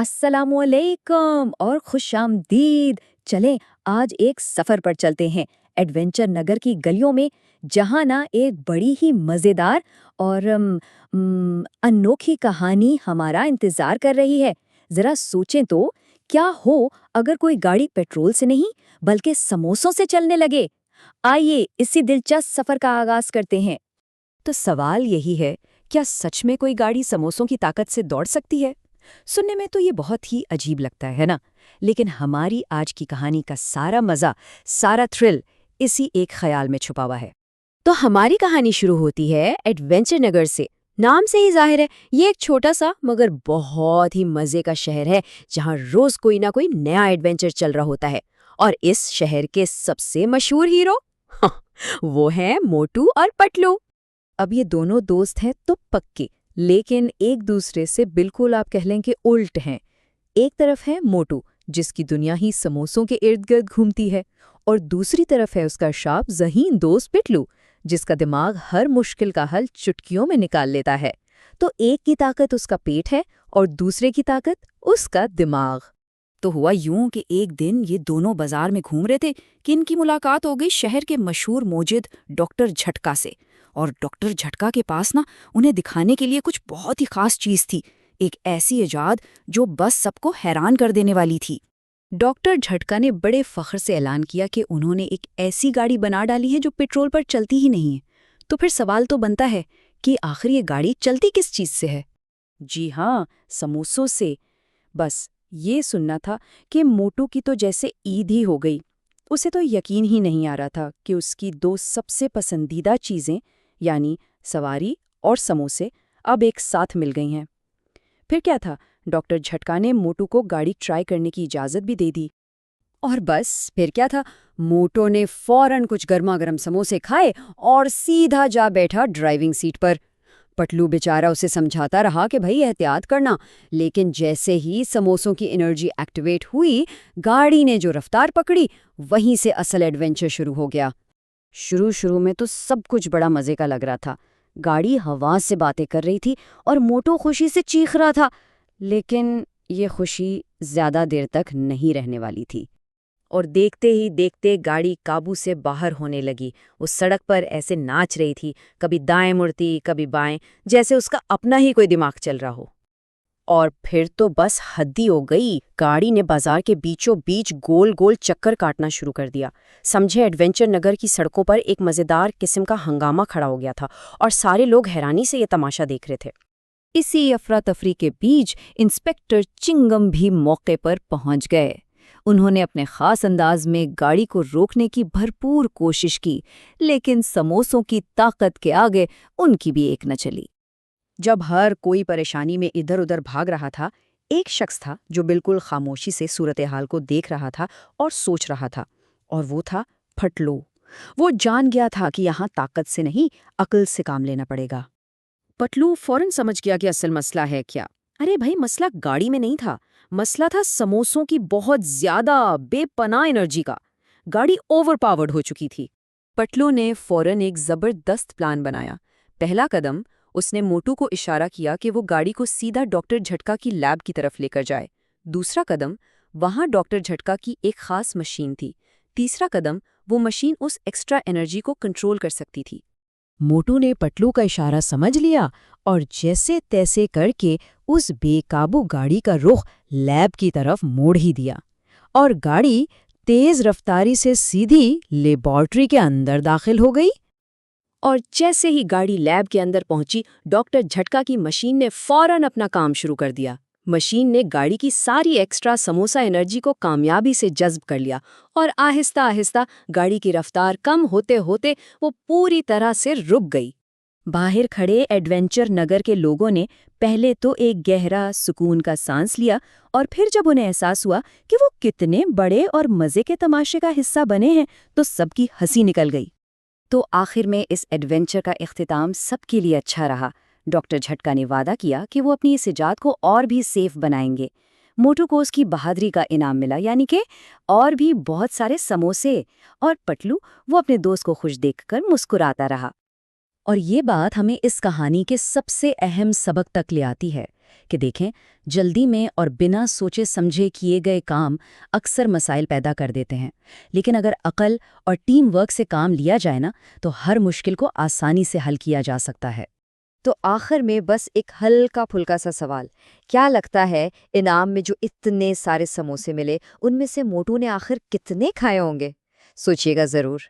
अस्सलामुअलैकुम और खुशामदीद। चलें आज एक सफर पर चलते हैं एडवेंचर नगर की गलियों में, जहां ना एक बड़ी ही मजेदार और अनोखी कहानी हमारा इंतजार कर रही है। जरा सोचें तो, क्या हो अगर कोई गाड़ी पेट्रोल से नहीं बल्कि समोसों से चलने लगे। आइए इसी दिलचस्प सफर का आगाज करते हैं। तो सवाल यही है, क्या सच में कोई गाड़ी समोसों की ताकत से दौड़ सकती है? सुनने में तो ये बहुत ही अजीब लगता है ना? लेकिन हमारी आज की कहानी का सारा मजा, सारा थ्रिल इसी एक ख्याल में छुपा हुआ है। तो हमारी कहानी शुरू होती है एडवेंचर नगर से। नाम से ही जाहिर है, ये एक छोटा सा मगर बहुत ही मजे का शहर है, जहाँ रोज कोई ना कोई नया एडवेंचर चल रहा होता है। और इस शहर के सबसे मशहूर हीरो वो हैं मोटू और पतलू। अब ये दोनों दोस्त हैं तो पक्के, लेकिन एक दूसरे से बिल्कुल आप कह लें कि उल्ट हैं। एक तरफ है मोटू, जिसकी दुनिया ही समोसों के इर्द गिर्द घूमती है, और दूसरी तरफ है उसका शार्प ज़हीन दोस्त पिटलू, जिसका दिमाग हर मुश्किल का हल चुटकियों में निकाल लेता है। तो एक की ताकत उसका पेट है और दूसरे की ताकत उसका दिमाग। तो हुआ यूं कि एक दिन ये दोनों बाजार में घूम रहे थे कि इनकी मुलाकात हो गई शहर के मशहूर मोजिद डॉक्टर झटका से। और डॉक्टर झटका के पास ना उन्हें दिखाने के लिए कुछ बहुत ही खास चीज थी, एक ऐसी इजाद जो बस सबको हैरान कर देने वाली थी। डॉक्टर झटका ने बड़े फख्र से ऐलान किया कि उन्होंने एक ऐसी गाड़ी बना डाली है जो पेट्रोल पर चलती ही नहीं है। तो फिर सवाल तो बनता है कि आखिर ये गाड़ी चलती किस चीज से है? जी हाँ, समोसों से। बस ये सुनना था कि मोटू की तो जैसे ईद ही हो गई। उसे तो यकीन ही नहीं आ रहा था कि उसकी दो सबसे पसंदीदा चीज़ें, यानी सवारी और समोसे, अब एक साथ मिल गई हैं। फिर क्या था, डॉक्टर झटका ने मोटू को गाड़ी ट्राई करने की इजाज़त भी दे दी। और बस फिर क्या था, मोटू ने फौरन कुछ गर्मा गर्म समोसे खाए और सीधा जा बैठा ड्राइविंग सीट पर। पटलू बेचारा उसे समझाता रहा कि भाई एहतियात करना, लेकिन जैसे ही समोसों की एनर्जी एक्टिवेट हुई, गाड़ी ने जो रफ्तार पकड़ी, वहीं से असल एडवेंचर शुरू हो गया। शुरू शुरू में तो सब कुछ बड़ा मजे का लग रहा था। गाड़ी हवा से बातें कर रही थी और मोटू खुशी से चीख रहा था। लेकिन ये खुशी ज्यादा देर तक नहीं रहने वाली थी। और देखते ही देखते गाड़ी काबू से बाहर होने लगी। उस सड़क पर ऐसे नाच रही थी, कभी दाएं मुड़ती कभी बाएं, जैसे उसका अपना ही कोई दिमाग चल रहा हो। और फिर तो बस हद्दी हो गई, गाड़ी ने बाजार के बीचों बीच गोल गोल चक्कर काटना शुरू कर दिया। समझे, एडवेंचर नगर की सड़कों पर एक मजेदार किस्म का हंगामा खड़ा हो गया था और सारे लोग हैरानी से ये तमाशा देख रहे थे। इसी अफरा तफरी के बीच इंस्पेक्टर चिंगम भी मौके पर पहुंच गए। उन्होंने अपने खास अंदाज में गाड़ी को रोकने की भरपूर कोशिश की, लेकिन समोसों की ताकत के आगे उनकी भी एक न चली। जब हर कोई परेशानी में इधर उधर भाग रहा था, एक शख्स था जो बिल्कुल खामोशी से सूरत हाल को देख रहा था और सोच रहा था, और वो था फटलो। वो जान गया था कि यहाँ ताकत से नहीं, अक्ल से काम लेना पड़ेगा। पटलू फौरन समझ गया कि असल मसला है क्या। अरे भाई, मसला गाड़ी में नहीं था, मसला था समोसों की बहुत ज्यादा बेपनाह एनर्जी का। गाड़ी ओवरपावर्ड हो चुकी थी। पटलू ने फौरन एक जबरदस्त प्लान बनाया। पहला कदम, उसने मोटू को इशारा किया कि वो गाड़ी को सीधा डॉक्टर झटका की लैब की तरफ लेकर जाए। दूसरा कदम, वहां डॉक्टर झटका की एक खास मशीन थी। तीसरा कदम, वो मशीन उस एक्स्ट्रा एनर्जी को कंट्रोल कर सकती थी। मोटू ने पटलू का इशारा समझ लिया और जैसे तैसे करके उस बेकाबू गाड़ी का रुख लैब की तरफ मोड़ ही दिया, और गाड़ी तेज रफ्तारी से सीधी लेबॉर्ट्री के अंदर दाखिल हो गई। और जैसे ही गाड़ी लैब के अंदर पहुंची, डॉक्टर झटका की मशीन ने फौरन अपना काम शुरू कर दिया। मशीन ने गाड़ी की सारी एक्स्ट्रा समोसा एनर्जी को कामयाबी से जज्ब कर लिया, और आहिस्ता आहिस्ता गाड़ी की रफ्तार कम होते होते वो पूरी तरह से रुक गई। बाहर खड़े एडवेंचर नगर के लोगों ने पहले तो एक गहरा सुकून का सांस लिया, और फिर जब उन्हें एहसास हुआ कि वो कितने बड़े और मजे के तमाशे का हिस्सा बने हैं, तो सबकी हंसी निकल गई। तो आखिर में इस एडवेंचर का इख्तिताम सबके लिए अच्छा रहा। डॉक्टर झटका ने वादा किया कि वो अपनी इस इजाद को और भी सेफ बनाएंगे। मोटू को उसकी बहादुरी का इनाम मिला, यानी कि और भी बहुत सारे समोसे। और पटलू, वो अपने दोस्त को खुश देखकर मुस्कुराता रहा। और ये बात हमें इस कहानी के सबसे अहम सबक तक ले आती है कि देखें, जल्दी में और बिना सोचे समझे किए गए काम अक्सर मसाइल पैदा कर देते हैं, लेकिन अगर अकल और टीम वर्क से काम लिया जाए ना, तो हर मुश्किल को आसानी से हल किया जा सकता है। तो आखिर में बस एक हल्का फुल्का सा सवाल, क्या लगता है इनाम में जो इतने सारे समोसे मिले, उनमें से मोटू ने आखिर कितने खाए होंगे? सोचिएगा जरूर।